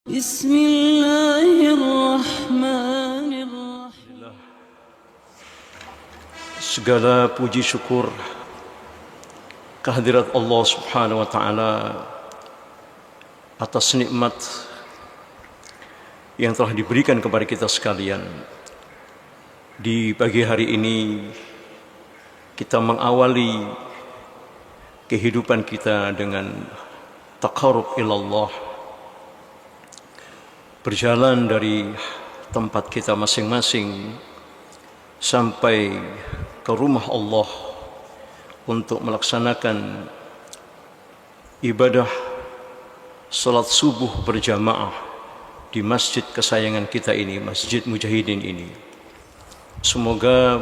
Bismillahirrahmanirrahim. Segala puji syukur kehadirat Allah Subhanahu wa taala atas nikmat yang telah diberikan kepada kita sekalian. Di pagi hari ini kita mengawali kehidupan kita dengan taqarrub ilallah, berjalan dari tempat kita masing-masing sampai ke rumah Allah untuk melaksanakan ibadah salat subuh berjamaah di masjid kesayangan kita ini, Masjid Mujahidin ini. Semoga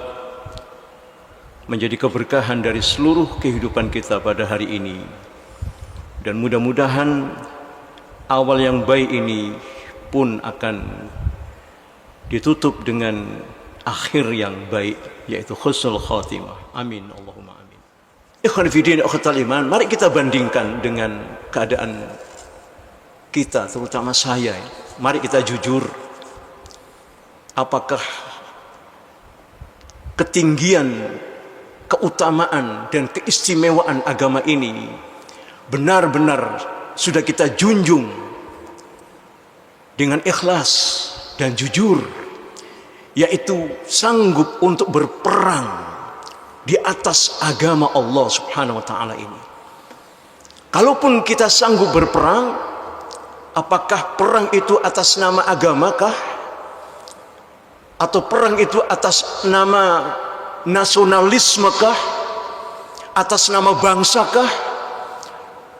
menjadi keberkahan dari seluruh kehidupan kita pada hari ini, dan mudah-mudahan awal yang baik ini pun akan ditutup dengan akhir yang baik, yaitu husnul khatimah. Amin, Allahumma amin. Ikhwan fillah, akhwatal iman, mari kita bandingkan dengan keadaan kita, terutama saya. Mari kita jujur, apakah ketinggian, keutamaan dan keistimewaan agama ini benar-benar sudah kita junjung dengan ikhlas dan jujur, yaitu sanggup untuk berperang di atas agama Allah Subhanahu wa taala ini. Kalaupun kita sanggup berperang, apakah perang itu atas nama agamakah, atau perang itu atas nama nasionalismekah, atas nama bangsakah,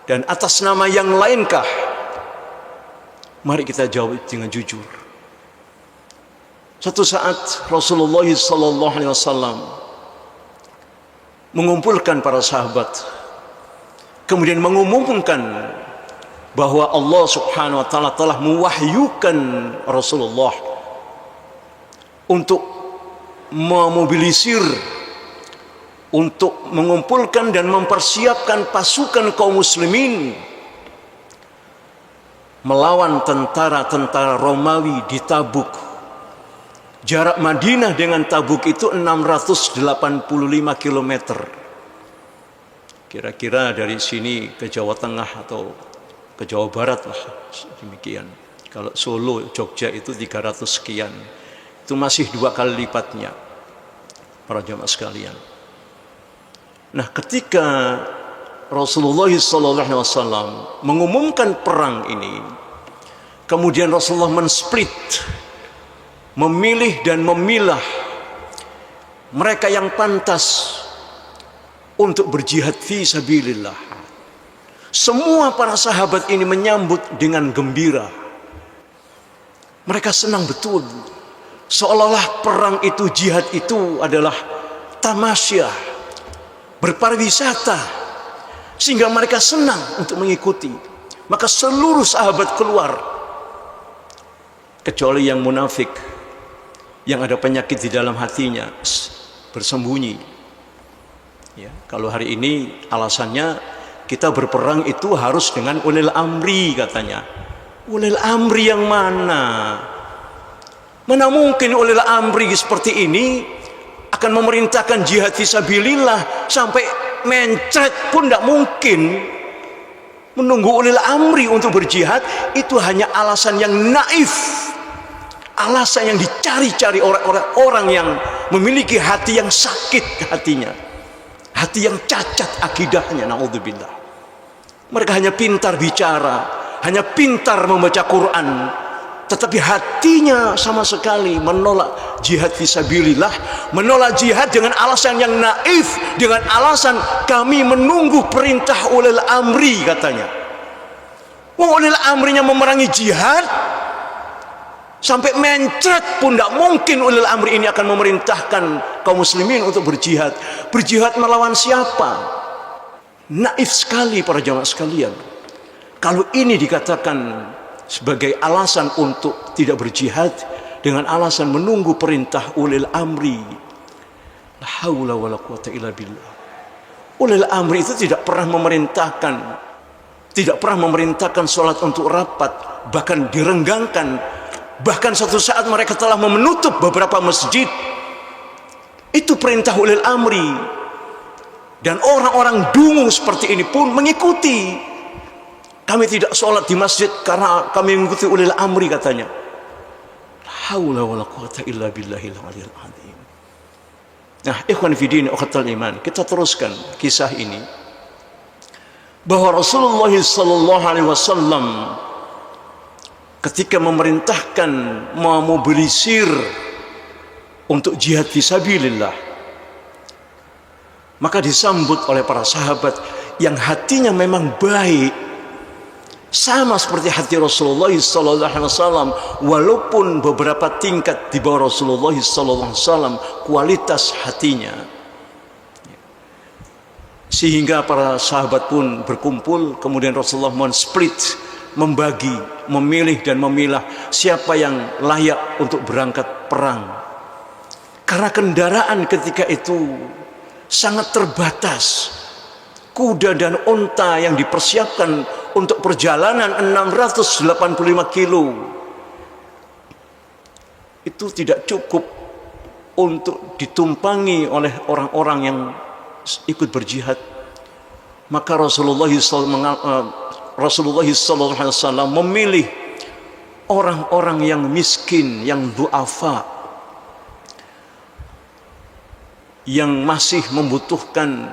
dan atas nama yang lainkah? Mari kita jawab dengan jujur. Suatu saat Rasulullah SAW mengumpulkan para sahabat, kemudian mengumumkan bahwa Allah Subhanahu wa taala telah mewahyukan Rasulullah untuk memobilisir, untuk mengumpulkan dan mempersiapkan pasukan kaum muslimin melawan tentara-tentara Romawi di Tabuk. Jarak Madinah dengan Tabuk itu 685 km. Kira-kira dari sini ke Jawa Tengah atau ke Jawa Barat lah, demikian. Kalau Solo, Jogja itu 300 sekian. Itu masih 2 kali lipatnya, para jamaah sekalian. Nah, ketika Rasulullah SAW mengumumkan perang ini, kemudian Rasulullah men-split, memilih dan memilah mereka yang pantas untuk berjihad fi sabilillah. Semua para sahabat ini menyambut dengan gembira. Mereka senang betul, seolah-olah perang itu, jihad itu adalah tamasya, berpariwisata, sehingga mereka senang untuk mengikuti. Maka seluruh sahabat keluar, kecuali yang munafik, yang ada penyakit di dalam hatinya, bersembunyi. Ya, kalau hari ini alasannya kita berperang itu harus dengan ulil amri, katanya. Ulil amri yang mana? Mana mungkin ulil amri seperti ini akan memerintahkan jihad fisabilillah, sampai mencret pun tidak mungkin. Menunggu ulil amri untuk berjihad itu hanya alasan yang naif, alasan yang dicari-cari orang yang memiliki hati yang sakit hatinya, hati yang cacat akidahnya, naudzubillah. Mereka hanya pintar bicara, hanya pintar membaca Quran, tetapi hatinya sama sekali menolak jihad fisabilillah, menolak jihad dengan alasan yang naif, dengan alasan kami menunggu perintah ulil amri, katanya. Ulil amrinya memerangi jihad, sampai mencret pun tidak mungkin ulil amri ini akan memerintahkan kaum muslimin untuk berjihad. Berjihad melawan siapa? Naif sekali para jamaah sekalian. Kalau ini dikatakan sebagai alasan untuk tidak berjihad dengan alasan menunggu perintah ulil amri, la haula wala quwata illa billah. Ulil amri itu tidak pernah memerintahkan tidak pernah memerintahkan sholat untuk rapat, bahkan direnggangkan. Bahkan suatu saat mereka telah menutup beberapa masjid. Itu perintah ulil amri. Dan orang-orang dungu seperti ini pun mengikuti. Kami tidak sholat di masjid karena kami mengikuti ulil amri, katanya. La haula wala quwata illa billahil aliyil azim. Nah, ikhwan fillah ukhtal iman, kita teruskan kisah ini. Bahwa Rasulullah sallallahu alaihi wasallam ketika memerintahkan memobilisir untuk jihad fisabilillah, maka disambut oleh para sahabat yang hatinya memang baik, sama seperti hati Rasulullah sallallahu alaihi wasallam, walaupun beberapa tingkat di bawah Rasulullah sallallahu alaihi wasallam kualitas hatinya. Sehingga para sahabat pun berkumpul, kemudian Rasulullah split, membagi, memilih dan memilah siapa yang layak untuk berangkat perang. Karena kendaraan ketika itu sangat terbatas. Kuda dan unta yang dipersiapkan untuk perjalanan 685 kilo itu tidak cukup untuk ditumpangi oleh orang-orang yang ikut berjihad. Maka Rasulullah SAW memilih orang-orang yang miskin, yang du'afa, yang masih membutuhkan,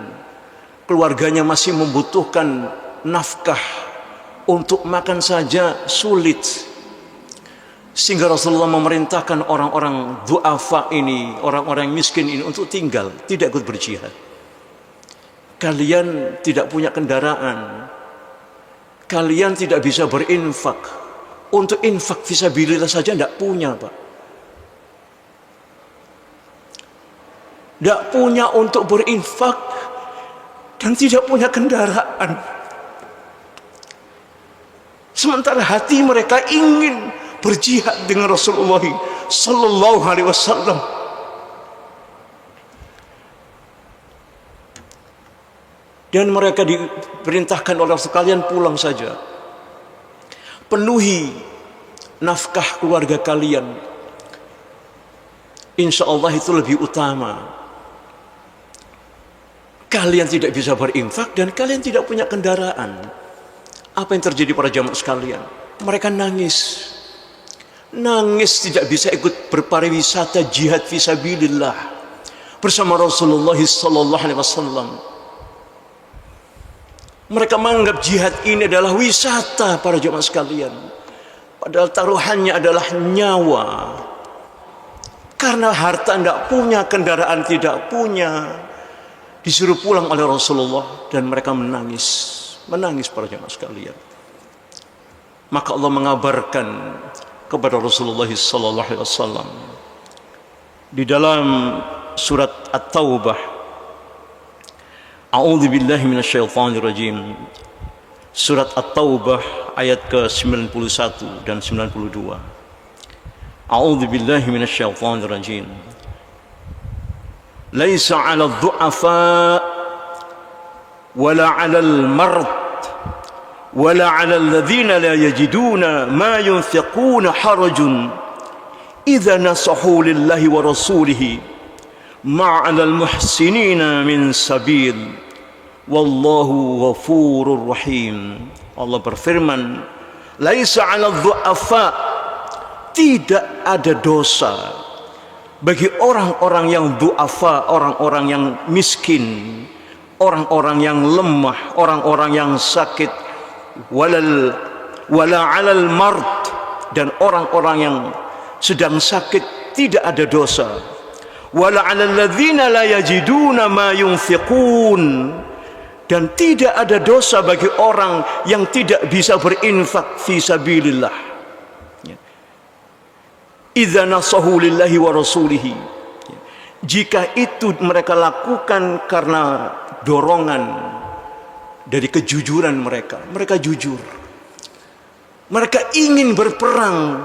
keluarganya masih membutuhkan nafkah, untuk makan saja sulit. Sehingga Rasulullah memerintahkan orang-orang du'afa ini, orang-orang miskin ini untuk tinggal, tidak ikut berjihad. Kalian tidak punya kendaraan, kalian tidak bisa berinfak. Untuk infak fisabilillah saja tidak punya, Pak. Tidak punya untuk berinfak dan tidak punya kendaraan. Sementara hati mereka ingin berjihad dengan Rasulullah sallallahu alaihi wasallam. Dan mereka diperintahkan oleh Rasul, kalian pulang saja, penuhi nafkah keluarga kalian, insya Allah itu lebih utama. Kalian tidak bisa berinfak dan kalian tidak punya kendaraan. Apa yang terjadi para jamaah sekalian? Mereka nangis, tidak bisa ikut berpariwisata jihad fisabilillah bersama Rasulullah sallallahu alaihi wasallam. Mereka menganggap jihad ini adalah wisata para jemaah sekalian. Padahal taruhannya adalah nyawa. Karena harta tidak punya, kendaraan tidak punya, disuruh pulang oleh Rasulullah dan mereka menangis. Menangis para jemaah sekalian. Maka Allah mengabarkan kepada Rasulullah sallallahu alaihi wasallam di dalam surat At-Taubah, A'udzu billahi minasyaitonir rajim. Surat At-Taubah ayat ke-91 dan 92. A'udzu billahi minasyaitonir rajim. Laisa 'alal du'afa wala 'alal mard wala 'alal ladzina la yajiduna ma yunfiquna harajun idza nasahu lillahi wa rasulihi ma'alal muhsinina min sabil wallahu ghafurur rahim. Allah berfirman, laisa 'alal du'afa, tidak ada dosa bagi orang-orang yang du'afa, orang-orang yang miskin, orang-orang yang lemah, orang-orang yang sakit, wala 'alal mard, dan orang-orang yang sedang sakit tidak ada dosa. Wala 'alal ladzina la yajiduna ma yunfiqun, dan tidak ada dosa bagi orang yang tidak bisa berinfak fi sabilillah. Idza nasahu lillahi wa rasulihi, jika itu mereka lakukan karena dorongan dari kejujuran mereka. Mereka jujur, mereka ingin berperang,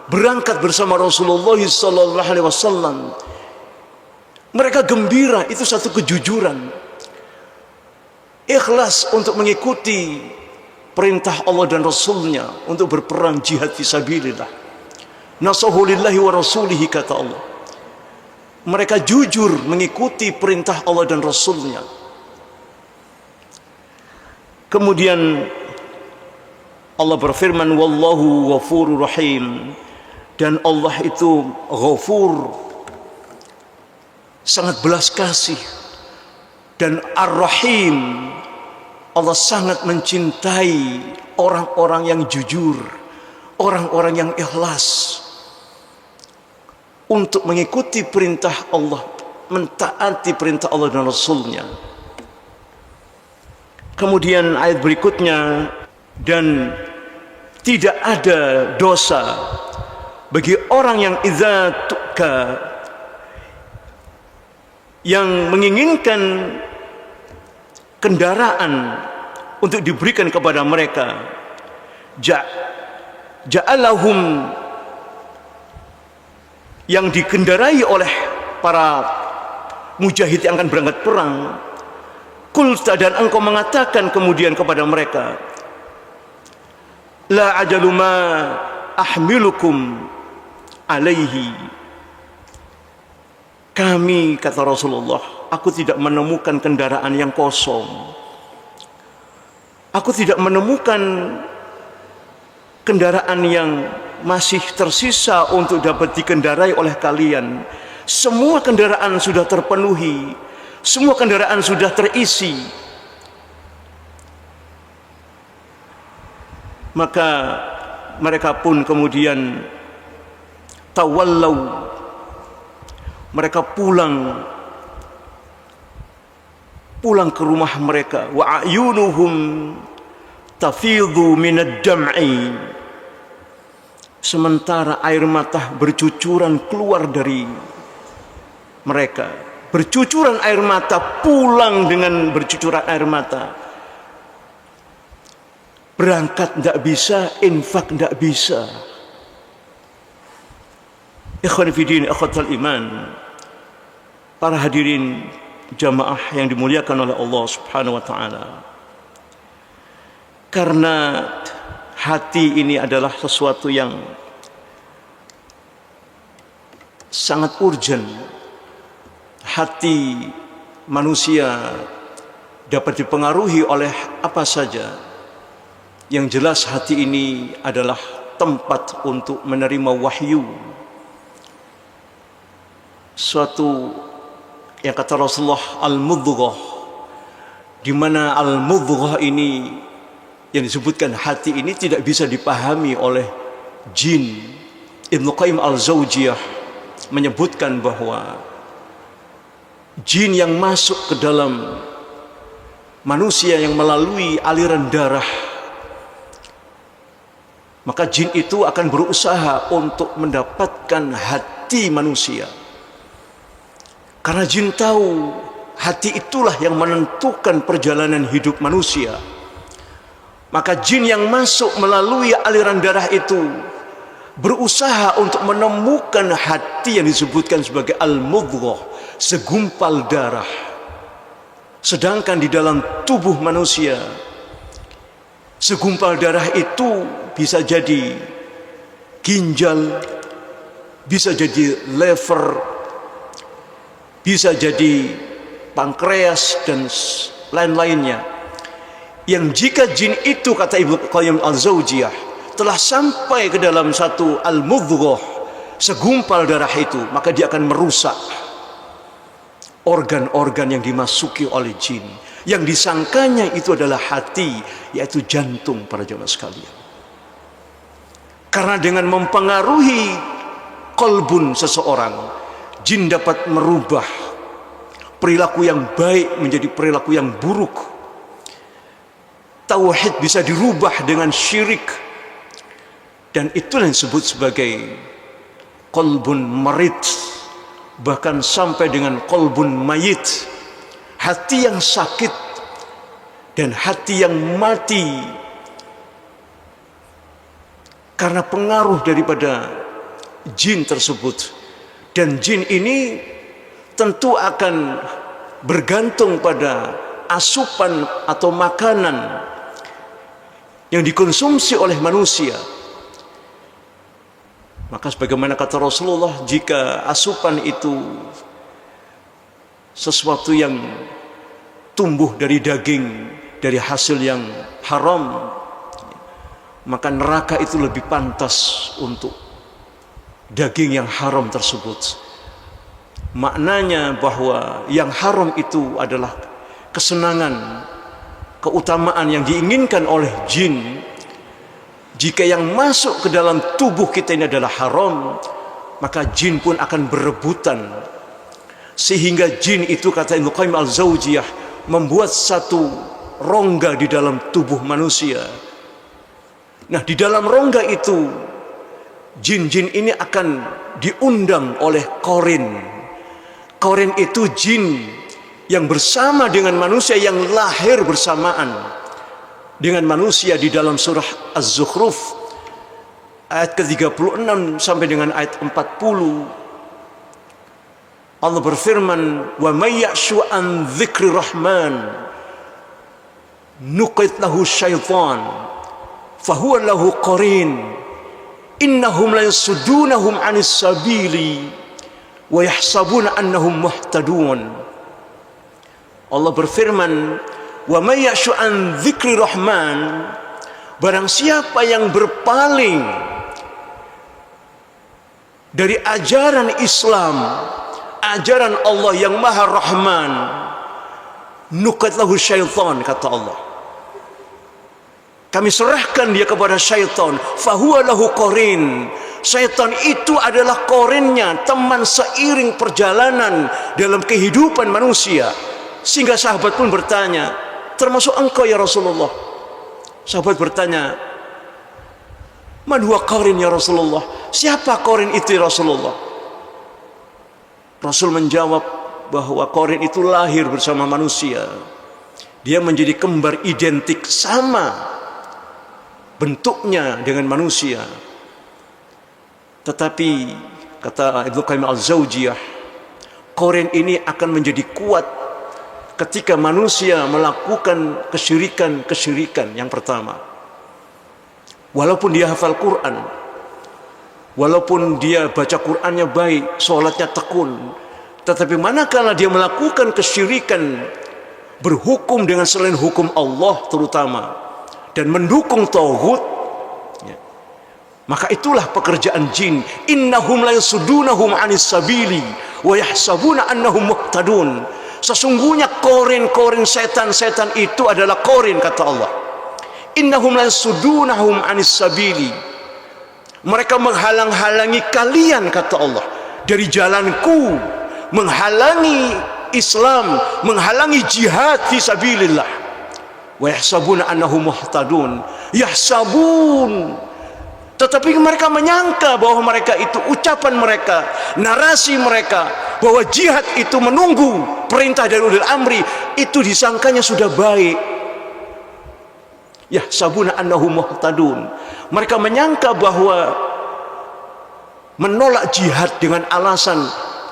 berangkat bersama Rasulullah sallallahu alaihi wasallam. Mereka gembira, itu satu kejujuran. Ikhlas untuk mengikuti perintah Allah dan Rasulnya untuk berperang jihad fisabilillah. Nasahu lillahi wa rasulihi, kata Allah. Mereka jujur mengikuti perintah Allah dan Rasulnya. Kemudian Allah berfirman, wallahu ghafurur rahim, dan Allah itu ghafur, sangat belas kasih, dan ar-rahim, Allah sangat mencintai orang-orang yang jujur, orang-orang yang ikhlas untuk mengikuti perintah Allah, mentaati perintah Allah dan Rasulnya. Kemudian ayat berikutnya, dan tidak ada dosa bagi orang yang idza tuka, yang menginginkan kendaraan untuk diberikan kepada mereka, ja'alahum, yang dikendarai oleh para mujahid yang akan berangkat perang, kulta, dan engkau mengatakan kemudian kepada mereka, la ajalu ma ahmilukum alaihi, kami, kata Rasulullah, aku tidak menemukan kendaraan yang kosong, aku tidak menemukan kendaraan yang masih tersisa untuk dapat dikendarai oleh kalian. Semua kendaraan sudah terpenuhi, semua kendaraan sudah terisi. Maka mereka pun kemudian tawallau, mereka pulang ke rumah mereka, wa ayunuhum tafidhu minad dam'i, sementara air mata bercucuran keluar dari mereka, bercucuran air mata, pulang dengan bercucuran air mata. Berangkat tidak bisa, infak tidak bisa. Ikhwan fillah, akhwatal iman, para hadirin jamaah yang dimuliakan oleh Allah Subhanahu wa taala. Karena hati ini adalah sesuatu yang sangat urgent. Hati manusia dapat dipengaruhi oleh apa saja. Yang jelas hati ini adalah tempat untuk menerima wahyu. Suatu yang kata Rasulullah, al-mudghah, di mana al-mudghah ini yang disebutkan hati ini tidak bisa dipahami oleh jin. Ibnu Qayyim al-Jauziyah menyebutkan bahwa jin yang masuk ke dalam manusia yang melalui aliran darah, maka jin itu akan berusaha untuk mendapatkan hati manusia. Karena jin tahu hati itulah yang menentukan perjalanan hidup manusia. Maka jin yang masuk melalui aliran darah itu berusaha untuk menemukan hati yang disebutkan sebagai al-mudghah, segumpal darah. Sedangkan di dalam tubuh manusia, segumpal darah itu bisa jadi ginjal, bisa jadi lever, bisa jadi pankreas dan lain-lainnya. Yang jika jin itu, kata Ibnu Qayyim al-Jauziyah, telah sampai ke dalam satu al-mudghah, segumpal darah itu, maka dia akan merusak organ-organ yang dimasuki oleh jin. Yang disangkanya itu adalah hati, yaitu jantung, para jemaah sekalian. Karena dengan mempengaruhi qalbun seseorang, jin dapat merubah perilaku yang baik menjadi perilaku yang buruk. Tauhid bisa dirubah dengan syirik, dan itulah yang disebut sebagai qalbun marid, bahkan sampai dengan qalbun mayit, hati yang sakit dan hati yang mati karena pengaruh daripada jin tersebut. Dan jin ini tentu akan bergantung pada asupan atau makanan yang dikonsumsi oleh manusia. Maka sebagaimana kata Rasulullah, jika asupan itu sesuatu yang tumbuh dari daging, dari hasil yang haram, maka neraka itu lebih pantas untuk daging yang haram tersebut. Maknanya bahwa yang haram itu adalah kesenangan, keutamaan yang diinginkan oleh jin. Jika yang masuk ke dalam tubuh kita ini adalah haram, maka jin pun akan berebutan. Sehingga jin itu, kata Ibnu Qayyim al-Jauziyah, membuat satu rongga di dalam tubuh manusia. Nah, di dalam rongga itu jin-jin ini akan diundang oleh korin. Korin itu jin yang bersama dengan manusia, yang lahir bersamaan dengan manusia. Di dalam surah Az-Zukhruf ayat ke-36 sampai dengan ayat 40, Allah berfirman, wa may ya'shu an dzikri rahman nuqit lahu syaitan fahuwa lahu qarin innahum la yasuddunahum 'anis sabili wa yahsabuna annahum muhtadun. Allah berfirman, wa may ya'shu an dzikri rahman, barang siapa yang berpaling dari ajaran Islam, ajaran Allah yang Maha Rahman, nuqat lahu syaitan, kata Allah, kami serahkan dia kepada syaitan, fahuwa lahu qarin. Syaitan itu adalah korinnya, teman seiring perjalanan dalam kehidupan manusia. Sehingga sahabat pun bertanya, termasuk engkau ya Rasulullah? Sahabat bertanya, man huwa qarin ya Rasulullah? Siapa qarin itu ya Rasulullah? Rasul menjawab bahwa qarin itu lahir bersama manusia. Dia menjadi kembar identik, sama bentuknya dengan manusia. Tetapi kata Ibnu Qayyim al-Jauziyah, qarin ini akan menjadi kuat ketika manusia melakukan kesyirikan yang pertama. Walaupun dia hafal Quran, walaupun dia baca Qurannya baik, sholatnya tekun, tetapi manakala dia melakukan kesyirikan, berhukum dengan selain hukum Allah terutama, dan mendukung tauhid, maka itulah pekerjaan jin. Innahum la yasuddunahum 'anis sabili wa yahsabuna annahum muhtadun. Sesungguhnya korin-korin setan-setan itu adalah korin, kata Allah. Innahum la yasuddunahum 'anis sabili. Mereka menghalang-halangi kalian, kata Allah, dari jalanku, menghalangi Islam, menghalangi jihad fi sabilillah. Wa yahsabuna annahum muhtadun. Yahsabun, tetapi mereka menyangka bahwa mereka itu, ucapan mereka, narasi mereka, bahwa jihad itu menunggu perintah dari ulil amri, itu disangkanya sudah baik. Yahsabuna annahum muhtadun. Mereka menyangka bahwa menolak jihad dengan alasan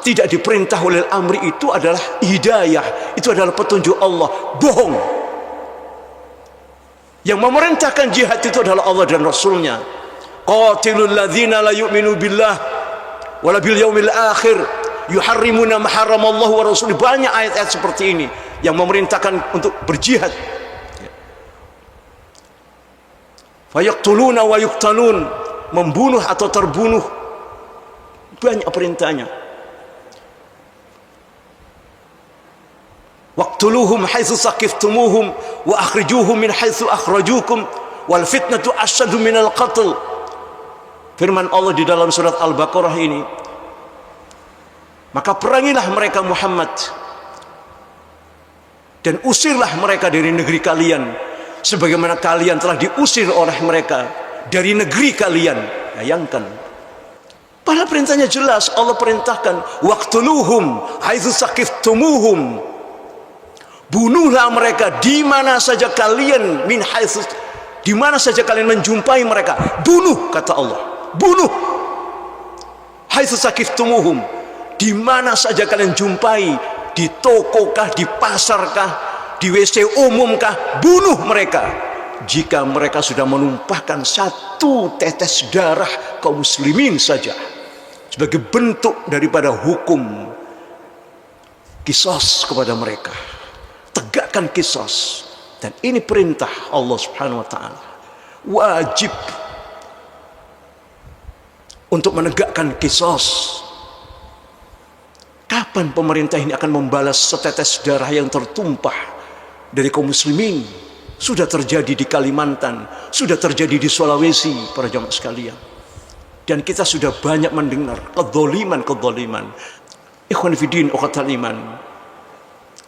tidak diperintah oleh amri itu adalah hidayah, itu adalah petunjuk Allah. Bohong. Yang memerintahkan jihad itu adalah Allah dan Rasulnya. Qatilul ladzina la yu'minu billah wala bil yaumil akhir yuharrimuna ma haramallahu wa rasulih. Banyak ayat-ayat seperti ini yang memerintahkan untuk berjihad. Fayaqtuluna wa yuqtalun, membunuh atau terbunuh. Banyak perintahnya. Waqtuluhum haitsu saqiftumuhum wa akhrijuhum min haitsu akhrajukum wal fitnatu asyaddu minal qatl. Firman Allah di dalam surat Al-Baqarah ini, maka perangilah mereka Muhammad dan usirlah mereka dari negeri kalian sebagaimana kalian telah diusir oleh mereka dari negeri kalian. Bayangkan, pada perintahnya jelas. Allah perintahkan waqtuluhum haitsu saqiftumuhum, bunuhlah mereka di mana saja kalian, min haitsu, di mana saja kalian menjumpai mereka, bunuh, kata Allah. Bunuh. Haitsu saqiftumuhum, di mana saja kalian jumpai, di toko kah, di pasar kah, di WC umum kah, bunuh mereka. jika mereka sudah menumpahkan satu tetes darah kaum muslimin saja sebagai bentuk daripada hukum kisos kepada mereka. Tegakkan kisos. Dan ini perintah Allah Subhanahu wa taala. Wajib untuk menegakkan kisos. Kapan pemerintah ini akan membalas setetes darah yang tertumpah dari kaum muslimin? Sudah terjadi di Kalimantan, sudah terjadi di Sulawesi, para jamaah sekalian. Dan kita sudah banyak mendengar kedzaliman. Ikhwan fillah, ukhatal iman.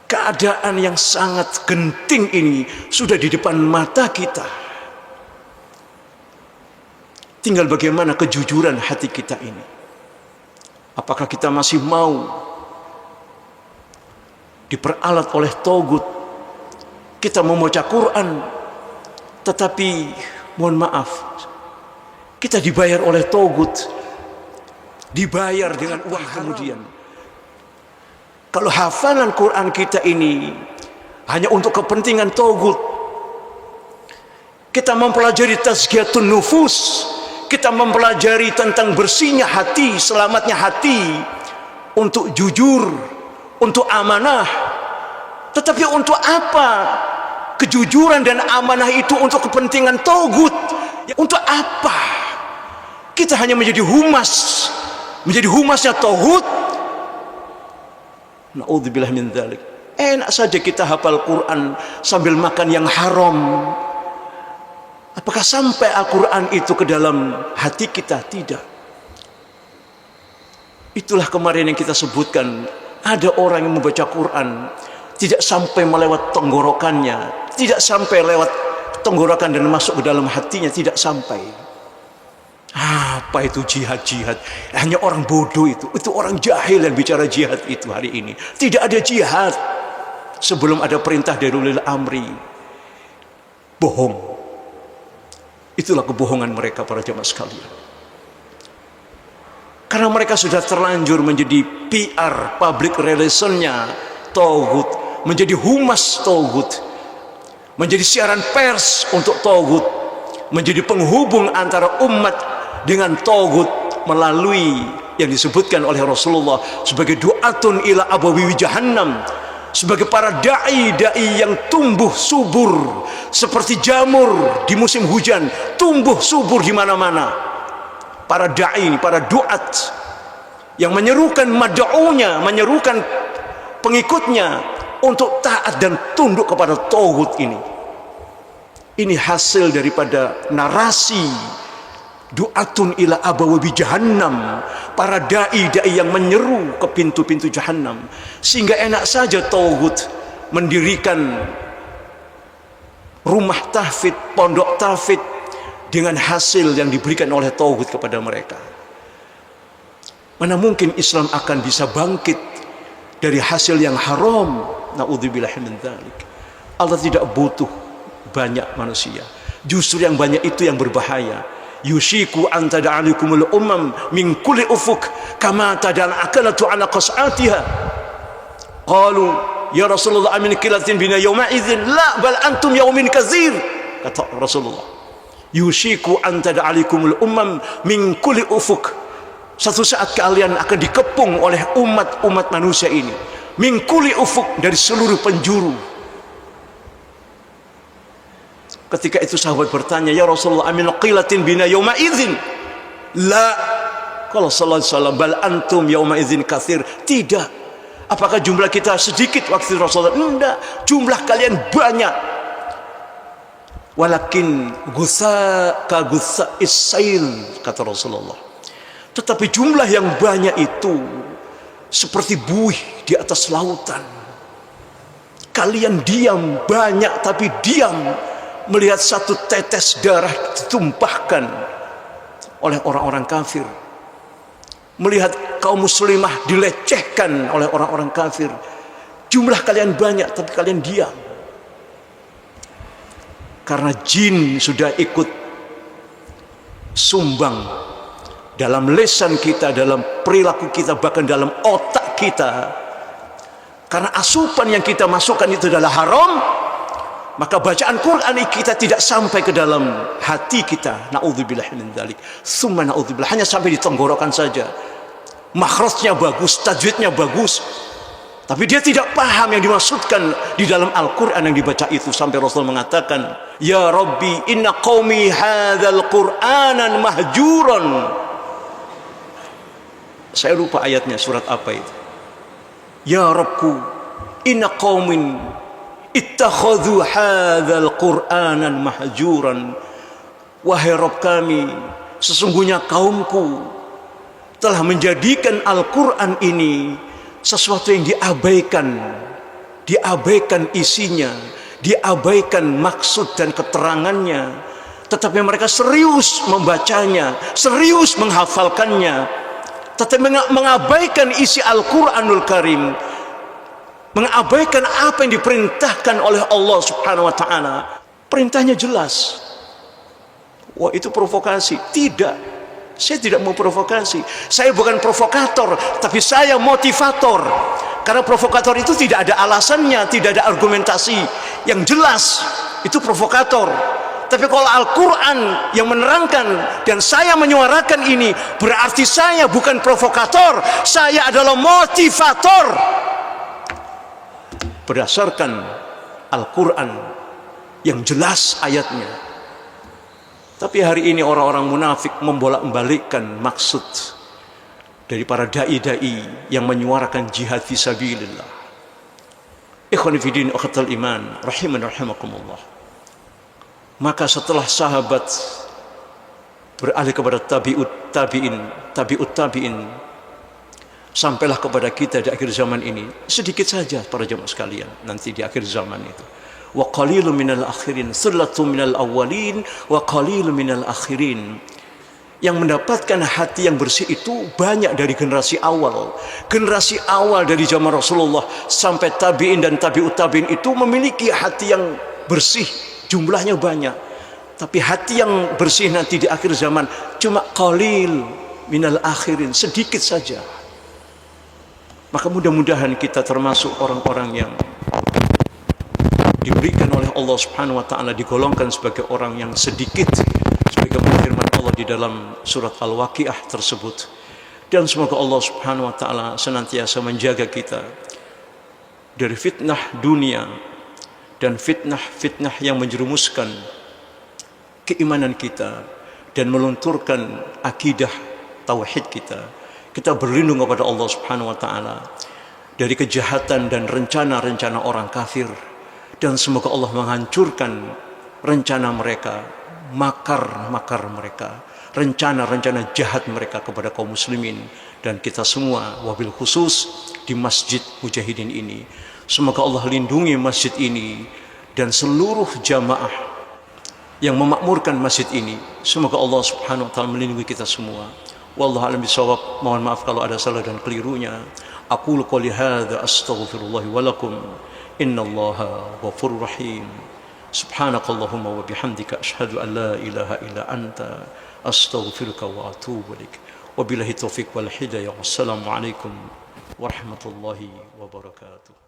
Keadaan yang sangat genting ini sudah di depan mata kita. Tinggal bagaimana kejujuran hati kita ini. Apakah kita masih mau diperalat oleh togut? Kita membaca Quran, tetapi mohon maaf, kita dibayar oleh togut, dibayar dengan uang kemudian. Kalau hafalan Quran kita ini hanya untuk kepentingan togut, kita mempelajari tazkiyatun nufus, kita mempelajari tentang bersihnya hati, selamatnya hati, untuk jujur, untuk amanah. Tetapi untuk apa kejujuran dan amanah itu? Untuk kepentingan togut. Untuk apa? Kita hanya menjadi humasnya togut. Na'udzubillah min dzalik. Enak saja kita hafal Quran sambil makan yang haram. Apakah sampai Al-Quran itu ke dalam hati kita? Tidak. Itulah kemarin yang kita sebutkan. Ada orang yang membaca Quran tidak sampai melewat tenggorokannya, tidak sampai lewat tenggorokan dan masuk ke dalam hatinya, tidak sampai. Apa itu jihad? Hanya orang bodoh itu orang jahil yang bicara jihad itu hari ini. Tidak ada jihad sebelum ada perintah dari ulil amri. Bohong. Itulah kebohongan mereka, para jamaah sekalian. Karena mereka sudah terlanjur menjadi PR, public relationnya togut, menjadi humas togut, menjadi siaran pers untuk togut, menjadi penghubung antara umat dengan togut melalui yang disebutkan oleh Rasulullah sebagai du'atun ila abawi jahannam, sebagai para da'i yang tumbuh subur seperti jamur di musim hujan, tumbuh subur di mana-mana. Para da'i, para du'at yang menyerukan mad'unya, menyerukan pengikutnya untuk taat dan tunduk kepada togut ini. Ini hasil daripada narasi du'atun ila abawabi jahannam, para da'i yang menyeru ke pintu-pintu jahannam. Sehingga enak saja togut mendirikan rumah tahfidz, pondok tahfidz dengan hasil yang diberikan oleh togut kepada mereka. Mana mungkin Islam akan bisa bangkit dari hasil yang haram? Na'udzubillah min dzalik. Allah tidak butuh banyak manusia. Justru yang banyak itu yang berbahaya. Yushiku an tada'alikumul umam min kulli ufuk kama tada'al akalatu ala qas'atiha. Qalu ya Rasulullah amin kilatin bina yawma idzin la bal antum yawmin kazir. Kata Rasulullah, yushiku an tada'alikumul umam min kulli ufuk. Satu saat kalian akan dikepung oleh umat manusia ini min kulli ufuk, dari seluruh penjuru. Ketika itu sahabat bertanya, ya Rasulullah amin qilatin bina yawma idzin la. Kalau sallallahu alaihi wasallam, bal antum yawma idzin katsir. Tidak. Apakah jumlah kita sedikit waktu Rasulullah? Enggak, jumlah kalian banyak. Walakin gutsa ka gutsa isail, kata Rasulullah. Tetapi jumlah yang banyak itu seperti buih di atas lautan. Kalian diam, banyak tapi diam, melihat satu tetes darah ditumpahkan oleh orang-orang kafir, melihat kaum muslimah dilecehkan oleh orang-orang kafir. Jumlah kalian banyak tapi kalian diam. Karena jin sudah ikut sumbang dalam lisan kita, dalam perilaku kita, bahkan dalam otak kita. Karena asupan yang kita masukkan itu adalah haram, maka bacaan Quran kita tidak sampai ke dalam hati kita. Na'udzubillah min dzalik. Tsumma na'udzubillah, hanya sampai di tenggorokan saja. Makhrajnya bagus, tajwidnya bagus, tapi dia tidak paham yang dimaksudkan di dalam Al-Quran yang dibaca itu. Sampai Rasul mengatakan, ya Rabbi inna qaumi hadzal Qur'anan mahjuran. Saya lupa ayatnya, surat apa itu. Ya Rabbku inna qaumin ittakhadhu hadzal Qur'anan mahjuran. Wahai Rabb kami, sesungguhnya kaumku telah menjadikan Al-Quran ini sesuatu yang diabaikan isinya, diabaikan maksud dan keterangannya, tetapi mereka serius membacanya, serius menghafalkannya, tetapi mengabaikan isi Al-Quranul Karim, mengabaikan apa yang diperintahkan oleh Allah Subhanahu wa Ta'ala. Perintahnya jelas. Wah, itu provokasi? Tidak. Saya tidak mau provokasi. Saya bukan provokator, tapi saya motivator. Karena provokator itu tidak ada alasannya, tidak ada argumentasi yang jelas. Itu provokator. Tapi kalau Al-Quran yang menerangkan dan saya menyuarakan ini, berarti saya bukan provokator, saya adalah motivator. Berdasarkan Al-Quran yang jelas ayatnya. Tapi hari ini orang-orang munafik membolak-balikkan maksud dari para dai-dai yang menyuarakan jihad fisabilillah. Ikhwani fi din, akhwatal iman, rahiman rahimakumullah. Maka setelah sahabat beralih kepada tabi'ut tabi'in, sampailah kepada kita di akhir zaman ini. Sedikit saja para jemaah sekalian, nanti di akhir zaman itu. Wa qalilun minal akhirin, thullatun minal awwalin, wa qalilun minal akhirin. Yang mendapatkan hati yang bersih itu banyak dari generasi awal. Generasi awal dari zaman Rasulullah sampai tabi'in dan tabi'ut tabi'in itu memiliki hati yang bersih, jumlahnya banyak. Tapi hati yang bersih nanti di akhir zaman cuma qalil minal akhirin, sedikit saja. Maka mudah-mudahan kita termasuk orang-orang yang diberikan oleh Allah Subhanahu wa Ta'ala, digolongkan sebagai orang yang sedikit, sebagaimana firman Allah di dalam surat Al-Waqiah tersebut. Dan semoga Allah Subhanahu wa Ta'ala senantiasa menjaga kita dari fitnah dunia dan fitnah-fitnah yang menjerumuskan keimanan kita dan melunturkan akidah tauhid kita. Kita berlindung kepada Allah Subhanahu wa Ta'ala dari kejahatan dan rencana-rencana orang kafir. Dan semoga Allah menghancurkan rencana mereka, makar-makar mereka, rencana-rencana jahat mereka kepada kaum muslimin dan kita semua, wabil khusus di Masjid Mujahidin ini. Semoga Allah lindungi masjid ini dan seluruh jamaah yang memakmurkan masjid ini. Semoga Allah Subhanahu wa Ta'ala melindungi kita semua. Wallahu a'lam bishawab. Mohon maaf kalau ada salah dan kelirunya. Aqulu qouli hadza astaghfirullah wa lakum. Innallaha ghafurur rahim. Subhanakallahumma wa bihamdika asyhadu an la ilaha illa anta astaghfiruka wa atubu ilaik. Wabillahi taufiq wal hidayah. Wassalamu alaikum warahmatullahi wabarakatuh.